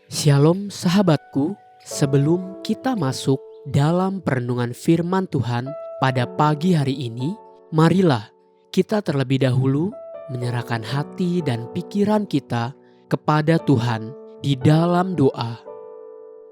Shalom sahabatku, sebelum kita masuk dalam perenungan firman Tuhan pada pagi hari ini, marilah kita terlebih dahulu menyerahkan hati dan pikiran kita kepada Tuhan di dalam doa.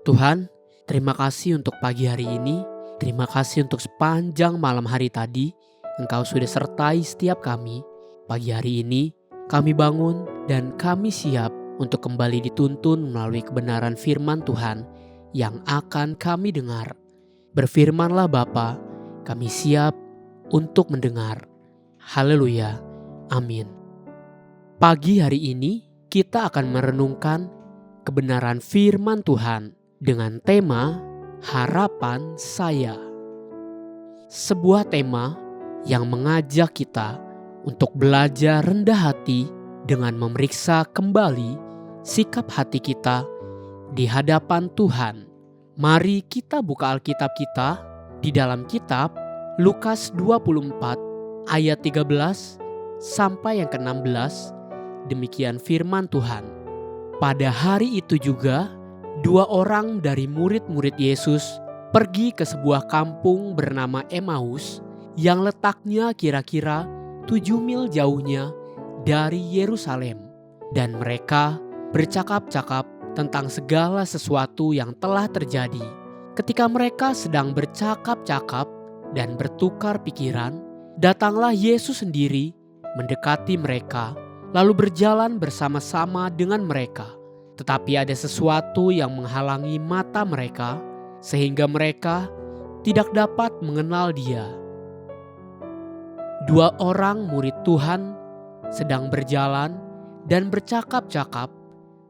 Tuhan, terima kasih untuk pagi hari ini, terima kasih untuk sepanjang malam hari tadi, Engkau sudah sertai setiap kami. Pagi hari ini kami bangun dan kami siap untuk kembali dituntun melalui kebenaran firman Tuhan yang akan kami dengar. Berfirmanlah Bapa, kami siap untuk mendengar. Haleluya, amin. Pagi hari ini kita akan merenungkan kebenaran firman Tuhan dengan tema Harapan Saya. Sebuah tema yang mengajak kita untuk belajar rendah hati dengan memeriksa kembali sikap hati kita di hadapan Tuhan. Mari kita buka Alkitab kita di dalam kitab Lukas 24 ayat 13 sampai yang ke-16. Demikian firman Tuhan. Pada hari itu juga, 2 orang dari murid-murid Yesus pergi ke sebuah kampung bernama Emmaus yang letaknya kira-kira 7 mil jauhnya dari Yerusalem, dan mereka bercakap-cakap tentang segala sesuatu yang telah terjadi. Ketika mereka sedang bercakap-cakap dan bertukar pikiran, datanglah Yesus sendiri mendekati mereka, lalu berjalan bersama-sama dengan mereka. Tetapi ada sesuatu yang menghalangi mata mereka, sehingga mereka tidak dapat mengenal Dia. 2 orang murid Tuhan sedang berjalan dan bercakap-cakap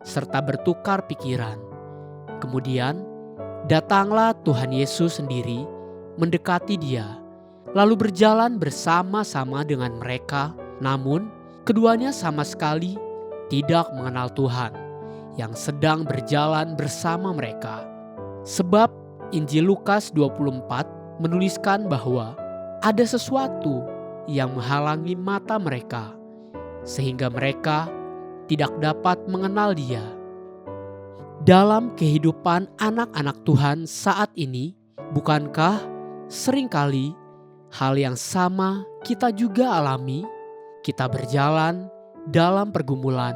serta bertukar pikiran. Kemudian datanglah Tuhan Yesus sendiri mendekati dia, lalu berjalan bersama-sama dengan mereka. Namun keduanya sama sekali tidak mengenal Tuhan yang sedang berjalan bersama mereka. Sebab Injil Lukas 24 menuliskan bahwa ada sesuatu yang menghalangi mata mereka, sehingga mereka tidak dapat mengenal Dia. Dalam kehidupan anak-anak Tuhan saat ini, bukankah seringkali hal yang sama kita juga alami? Kita berjalan dalam pergumulan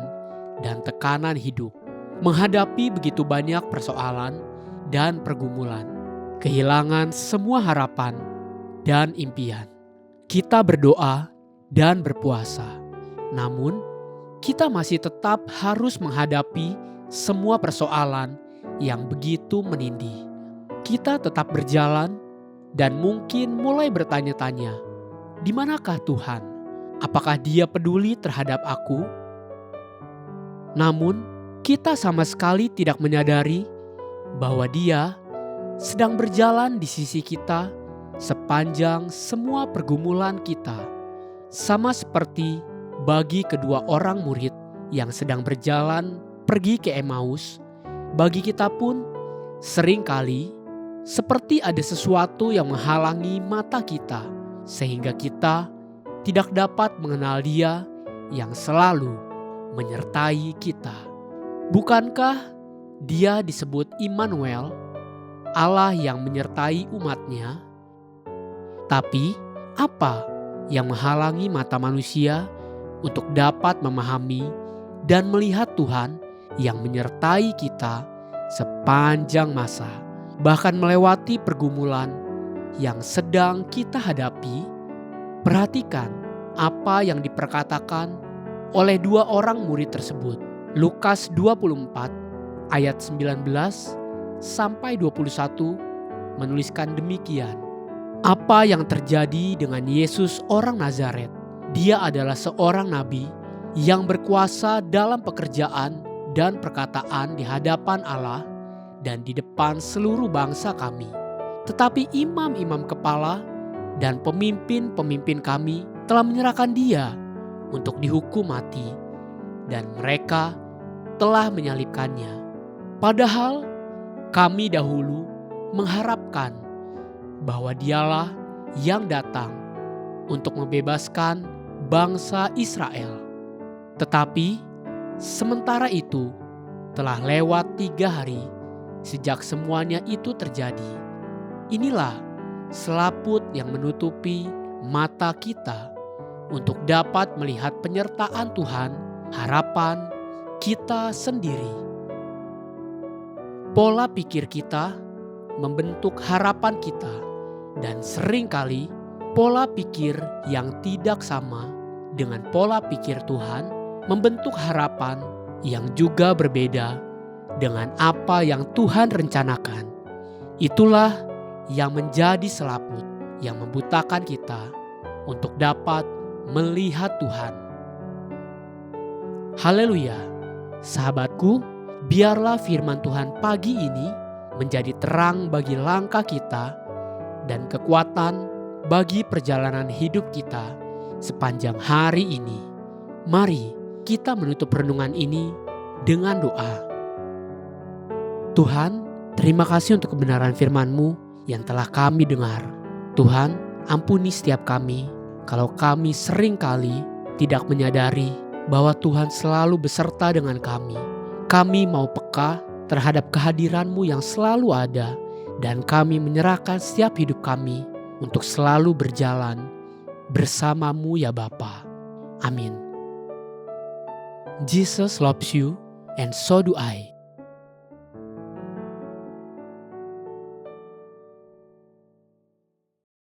dan tekanan hidup, menghadapi begitu banyak persoalan dan pergumulan, kehilangan semua harapan dan impian. Kita berdoa dan berpuasa, namun kita masih tetap harus menghadapi semua persoalan yang begitu menindih. Kita tetap berjalan dan mungkin mulai bertanya-tanya, di manakah Tuhan? Apakah Dia peduli terhadap aku? Namun kita sama sekali tidak menyadari bahwa Dia sedang berjalan di sisi kita sepanjang semua pergumulan kita. Sama seperti bagi kedua orang murid yang sedang berjalan pergi ke Emmaus, bagi kita pun seringkali seperti ada sesuatu yang menghalangi mata kita, sehingga kita tidak dapat mengenal Dia yang selalu menyertai kita. Bukankah Dia disebut Immanuel, Allah yang menyertai umatnya? Tapi apa yang menghalangi mata manusia untuk dapat memahami dan melihat Tuhan yang menyertai kita sepanjang masa, bahkan melewati pergumulan yang sedang kita hadapi? Perhatikan apa yang diperkatakan oleh 2 orang murid tersebut. Lukas 24 ayat 19 sampai 21 menuliskan demikian. Apa yang terjadi dengan Yesus orang Nazaret? Dia adalah seorang nabi yang berkuasa dalam pekerjaan dan perkataan di hadapan Allah dan di depan seluruh bangsa kami. Tetapi imam-imam kepala dan pemimpin-pemimpin kami telah menyerahkan Dia untuk dihukum mati, dan mereka telah menyalibkannya. Padahal kami dahulu mengharapkan bahwa Dialah yang datang untuk membebaskan bangsa Israel. Tetapi Sementara itu, telah lewat 3 hari sejak semuanya itu terjadi. Inilah selaput yang menutupi mata kita untuk dapat melihat penyertaan Tuhan, harapan kita sendiri. Pola pikir kita membentuk harapan kita, dan seringkali pola pikir yang tidak sama dengan pola pikir Tuhan membentuk harapan yang juga berbeda dengan apa yang Tuhan rencanakan. Itulah yang menjadi selaput yang membutakan kita untuk dapat melihat Tuhan. Haleluya, sahabatku, biarlah firman Tuhan pagi ini menjadi terang bagi langkah kita dan kekuatan bagi perjalanan hidup kita sepanjang hari ini. Mari kita menutup renungan ini dengan doa. Tuhan, terima kasih untuk kebenaran firman-Mu yang telah kami dengar. Tuhan, ampuni setiap kami kalau kami seringkali tidak menyadari bahwa Tuhan selalu beserta dengan kami. Kami mau peka terhadap kehadiran-Mu yang selalu ada, dan kami menyerahkan setiap hidup kami untuk selalu berjalan bersama-Mu ya Bapa. Amin. Jesus loves you and so do I.